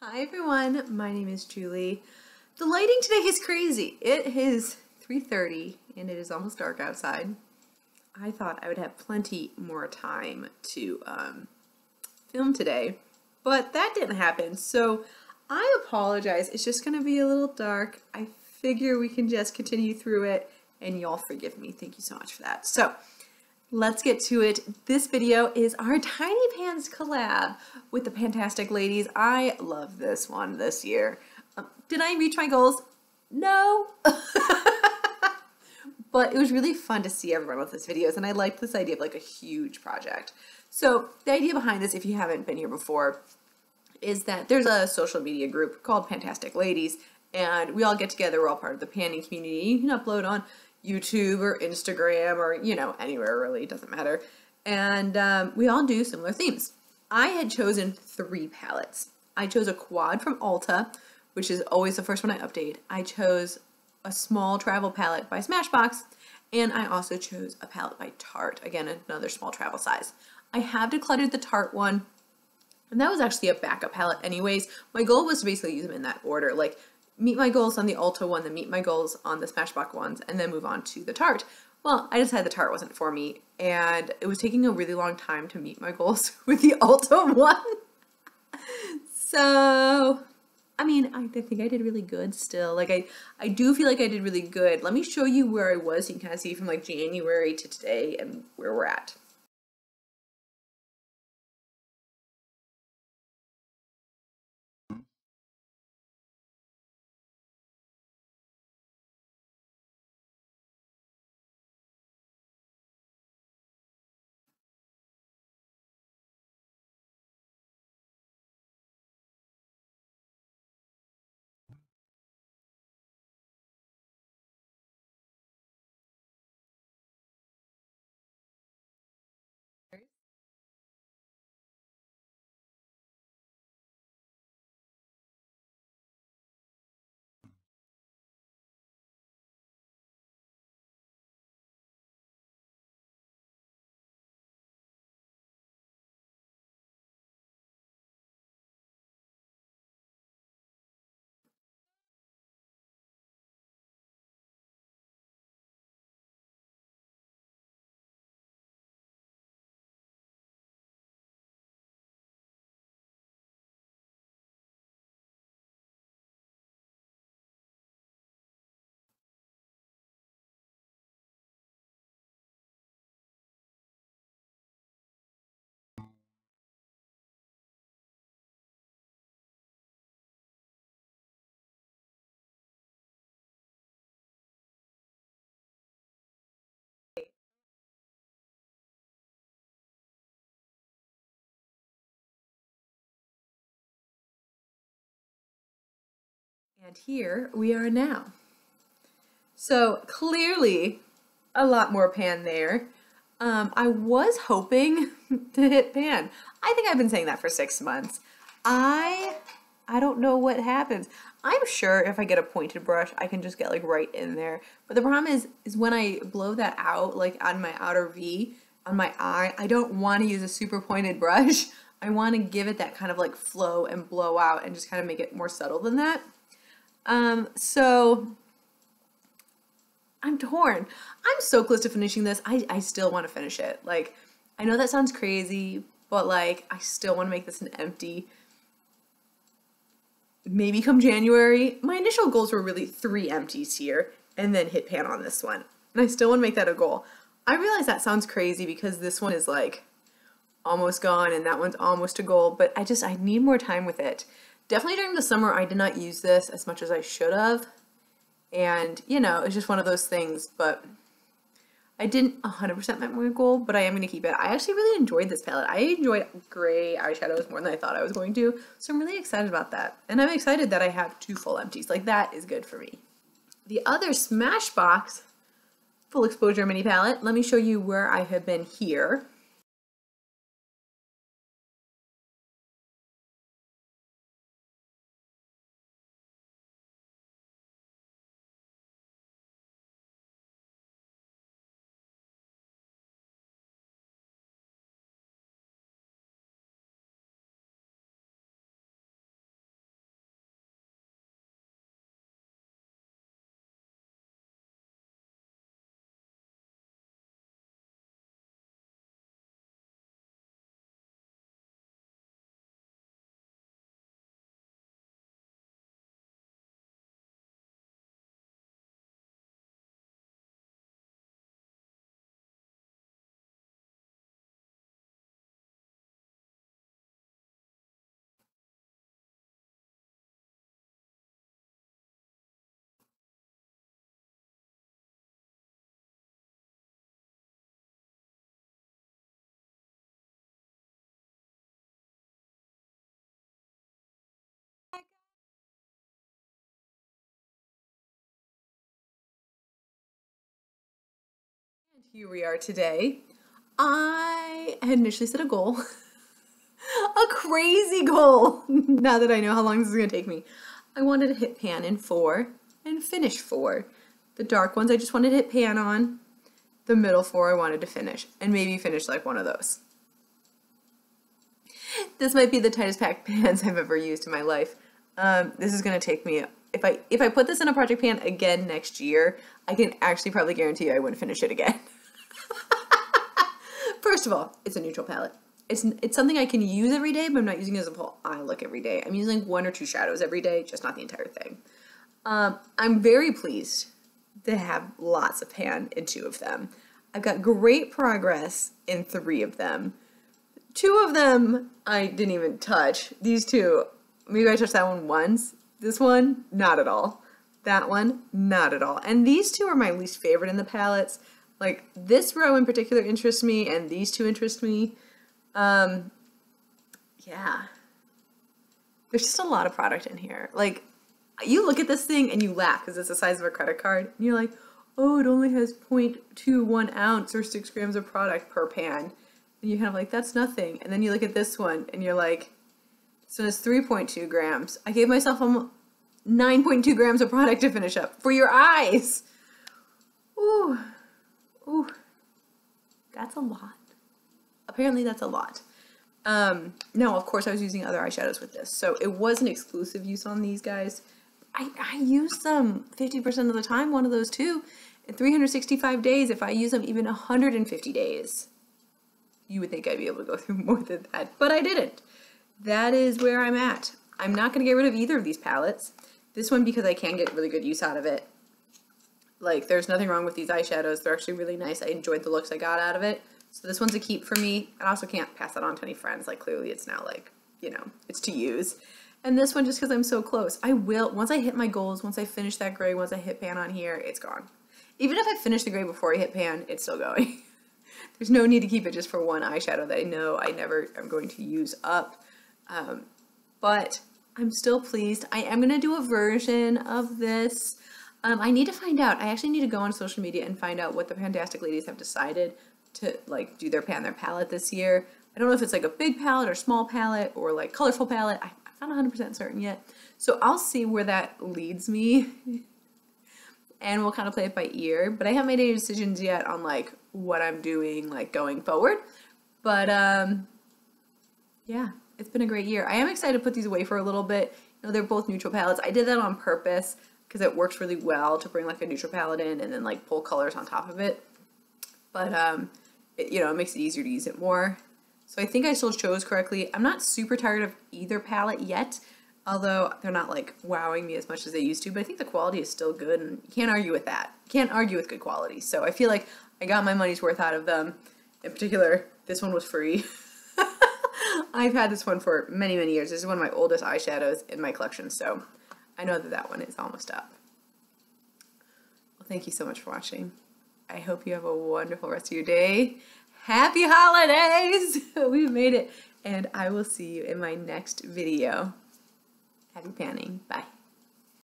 Hi everyone, my name is Julie. The lighting today is crazy. It is 3:30 and it is almost dark outside. I thought I would have plenty more time to film today, but that didn't happen. So I apologize. It's just going to be a little dark. I figure we can just continue through it and y'all forgive me. Thank you so much for that. So let's get to it. This video is our Tiny Pans collab with the Fantastic Ladies. I love this one this year. Did I reach my goals? No. But it was really fun to see everyone with this videos, and I liked this idea of like a huge project. So the idea behind this, if you haven't been here before, is that there's a social media group called Fantastic Ladies, and we all get together. We're all part of the panning community. You can upload on YouTube or Instagram or, anywhere really, it doesn't matter. And we all do similar themes. I had chosen 3 palettes. I chose a quad from Ulta, which is always the first one I update. I chose a small travel palette by Smashbox, and I also chose a palette by Tarte, again, another small travel size. I have decluttered the Tarte one, and that was actually a backup palette anyways. My goal was to basically use them in that order, like meet my goals on the Ulta one, then meet my goals on the Smashbox ones, and then move on to the Tarte. Well, I decided the Tarte wasn't for me, and it was taking a really long time to meet my goals with the Ulta one. So, I mean, I think I did really good still. Like, I do feel like I did really good. Let me show you where I was so you can kind of see from like January to today and where we're at. And here we are now. So clearly a lot more pan there. I was hoping to hit pan. I think I've been saying that for 6 months. I don't know what happens. I'm sure if I get a pointed brush, I can just get like right in there. But the problem is when I blow that out, like on my outer V, on my eye, I don't want to use a super pointed brush. I want to give it that kind of like flow and blow out and just kind of make it more subtle than that. So I'm torn. I'm so close to finishing this. I still want to finish it. Like, I know that sounds crazy, but like, I still want to make this an empty. Maybe come January. My initial goals were really 3 empties here and then hit pan on this one. And I still want to make that a goal. I realize that sounds crazy because this one is like almost gone and that one's almost a goal, but I need more time with it. Definitely during the summer, I did not use this as much as I should have. And, it's just one of those things, but I didn't 100% met my goal, but I am going to keep it. I actually really enjoyed this palette. I enjoyed gray eyeshadows more than I thought I was going to, so I'm really excited about that. And I'm excited that I have 2 full empties. Like, that is good for me. The other Smashbox full exposure mini palette, let me show you where I have been here. Here we are today. I had initially set a goal, a crazy goal, now that I know how long this is going to take me. I wanted to hit pan in 4 and finish 4. The dark ones I just wanted to hit pan on. The middle 4 I wanted to finish, and maybe finish like one of those. This might be the tightest packed pans I've ever used in my life. This is going to take me, if I put this in a project pan again next year, I can actually probably guarantee you I wouldn't finish it again. First of all, it's a neutral palette. It's something I can use every day, but I'm not using it as a full eye look every day. I'm using 1 or 2 shadows every day, just not the entire thing. I'm very pleased to have lots of pan in 2 of them. I've got great progress in 3 of them. 2 of them I didn't even touch. These 2, maybe I touched that one once. This one, not at all. That one, not at all. And these 2 are my least favorite in the palettes. Like, this row in particular interests me, and these 2 interest me. Yeah. There's just a lot of product in here. Like, you look at this thing and you laugh because it's the size of a credit card. And you're like, oh, it only has 0.21 ounce or 6 grams of product per pan. And you're kind of like, that's nothing. And then you look at this one and you're like, so it's 3.2 grams. I gave myself 9.2 grams of product to finish up for your eyes. Ooh. Ooh, that's a lot. Apparently that's a lot. Now, of course, I was using other eyeshadows with this, so it wasn't exclusive use on these guys. I use them 50% of the time, one of those 2. In 365 days, if I use them even 150 days, you would think I'd be able to go through more than that, but I didn't. That is where I'm at. I'm not going to get rid of either of these palettes. This one, because I can get really good use out of it. Like, there's nothing wrong with these eyeshadows. They're actually really nice. I enjoyed the looks I got out of it. So this one's a keep for me. I also can't pass that on to any friends. Like, clearly it's now, like, you know, it's to use. And this one, just because I'm so close. I will, once I hit my goals, once I finish that gray, once I hit pan on here, it's gone. Even if I finish the gray before I hit pan, it's still going. There's no need to keep it just for one eyeshadow that I know I never am going to use up. But I'm still pleased. I am going to do a version of this. I need to find out. I actually need to go on social media and find out what the Fantastic Ladies have decided to, like, do their palette this year. I don't know if it's like a big palette or small palette or like colorful palette. I'm not 100% certain yet. So I'll see where that leads me and we'll kind of play it by ear. But I haven't made any decisions yet on like what I'm doing like going forward. But yeah, it's been a great year. I am excited to put these away for a little bit. You know, they're both neutral palettes. I did that on purpose because it works really well to bring like a neutral palette in and then like pull colors on top of it. But you know, it makes it easier to use it more. So I think I still chose correctly. I'm not super tired of either palette yet, although they're not like wowing me as much as they used to, but I think the quality is still good and you can't argue with that. You can't argue with good quality. So I feel like I got my money's worth out of them. In particular, this one was free. I've had this one for many, many years. This is one of my oldest eyeshadows in my collection, so I know that that one is almost up. Well, thank you so much for watching. I hope you have a wonderful rest of your day. Happy holidays! We've made it. And I will see you in my next video. Happy panning. Bye.